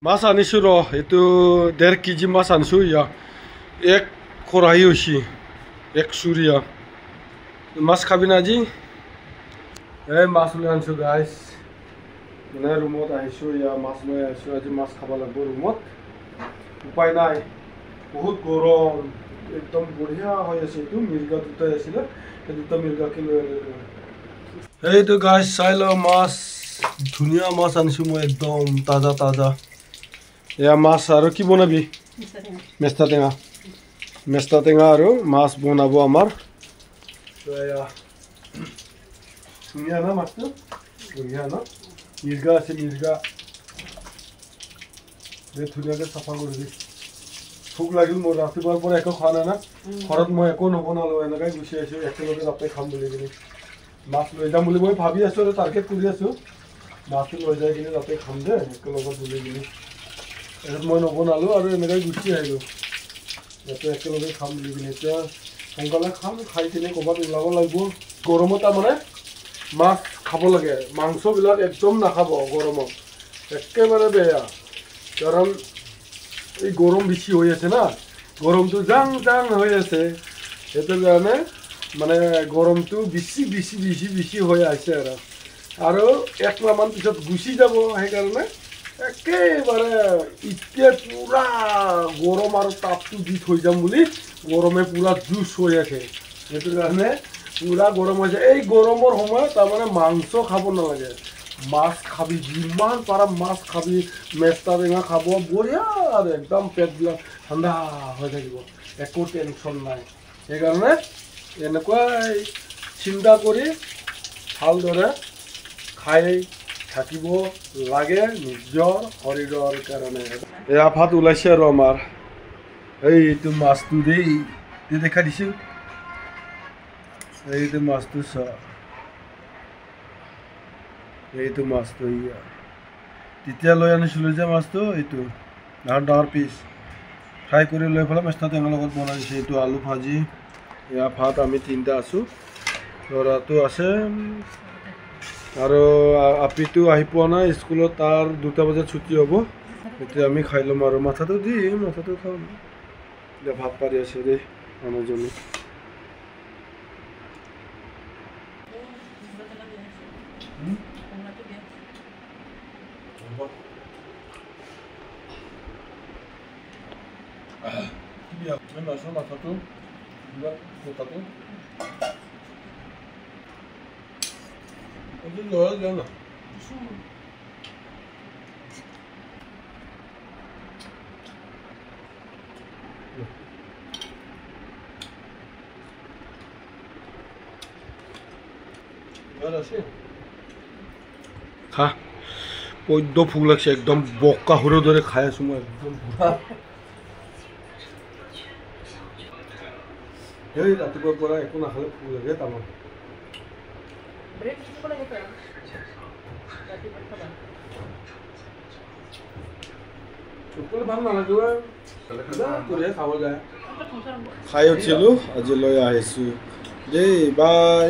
মাছ আনিছোঁ ৰ এইটো 1.5 কেজি মাছ আনিছোঁ ইয়া এক খৰাহি হৈছে এক চুৰিয়া মাছ খাবি না আজি এই মাছ লৈ আনিছোঁ গাইছ মানে ৰুমত আহিছোঁ ইয়া মাছ লৈ আহিছোঁ আজি মাছ খাব লাগিব ৰুমত উপায় নাই বহুত গৰম একদম বঢ়িয়া হৈ আছে এইটো মিৰ্গা দুটা আছিলে এই দুটা মিৰ্গাকে লৈ আনিলোঁ এইটো গাইছ চাই লওঁ মাছ ধুনীয়া মাছ আনিছোঁ মই একদম তাজা তাজা এয়া মাছ আৰু কি বনাবি মেষ্টা টেঙা আৰু মাছ বনাব আমাৰ এয়া ধুনীয়া না মাছটো বঢ়িয়া না মিৰ্গা আছে মিৰ্গা ধুনীয়াকৈ চাফা কৰিবি ভোক লাগিল মোৰ ৰাতিপুৱাৰ পৰা একো খোৱা নাই না ঘৰত মই একো নবনালোঁ এনেকৈ গুচি আহিছোঁ একেলগে তাতে খাম বুলি কিনে মাছ লৈ যাম বুলি মই ভাবি আছোঁ আৰু টাৰ্গেট কৰি আছোঁ মাছটো লৈ যাই কিনে তাতে খাম দে একেলগত বুলি কিনে এটাত মই নবনালোঁ আৰু এনেকৈ গুচি আহিলোঁ ইয়াতে একেলগে খাম বুলি কিনে এতিয়া সোনকালে খাম খাই কিনে ক'ৰবাত ওলাব লাগিব গৰমত তাৰমানে মাছ খাব লাগে মাংসবিলাক একদম নাখাব গৰমত একেবাৰে বেয়া কাৰণ এই গৰম বেছি হৈ আছে না গৰমটো জাং জাং হৈ আছে সেইটো কাৰণে মানে গৰমটো বেছি হৈ আছে আৰু একমাহমান পিছত গুচি যাব সেইকাৰণে একেবাৰে এতিয়া পুৰা গৰম আৰু তাপটো দি থৈ যাম বুলি গৰমে পুৰা জুচ হৈ আছে সেইটো কাৰণে পুৰা গৰম হৈছে এই গৰমৰ সময়ত তাৰমানে মাংস খাব নালাগে মাছ খাবি যিমান পাৰা মাছ খাবি মেষ্টা টেঙা খাব বঢ়িয়া আৰু একদম পেটবিলাক ঠাণ্ডা হৈ থাকিব একো টেনশ্যন নাই সেইকাৰণে এনেকুৱাই চিন্তা কৰি ভালদৰে খাই থাকিব লাগে নিজৰ শৰীৰৰ কাৰণে এয়া ভাত ওলাইছে আৰু আমাৰ এইটো মাছটো দেই দেখা দিছোঁ এইটো মাছটো চা এইটো মাছটো ইয়া তেতিয়া লৈ আনিছিলোঁ যে মাছটো এইটো ডাঙৰ পিচ ফ্ৰাই কৰি লৈ পেলাই মেষ্টা টেঙাৰ লগত বনাই দিছোঁ এইটো আলু ভাজি এয়া ভাত আমি তিনিটা আছোঁ ল'ৰাটো আছে আৰু আপিটো আহি পোৱা নাই স্কুলত তাৰ 2টা বজাত ছুটি হ'ব এতিয়া আমি খাই ল'ম আৰু মাথাটো খাম এতিয়া ভাত পাৰি আছে দেই মানুহজনী মাথাটো ল'ৰা যাওঁ না খা পদ্য ভোক লাগছে একদম বকা সুৰৰ দৰে খাই আছোঁ মই একদম এই ৰাতিপুৱাৰ পৰা একো নাখালে ভোক লাগে তামাম ভাল নালাগে খাব যায় খাই উঠিলোঁ আজি লৈ আহিছোঁ দেই বাই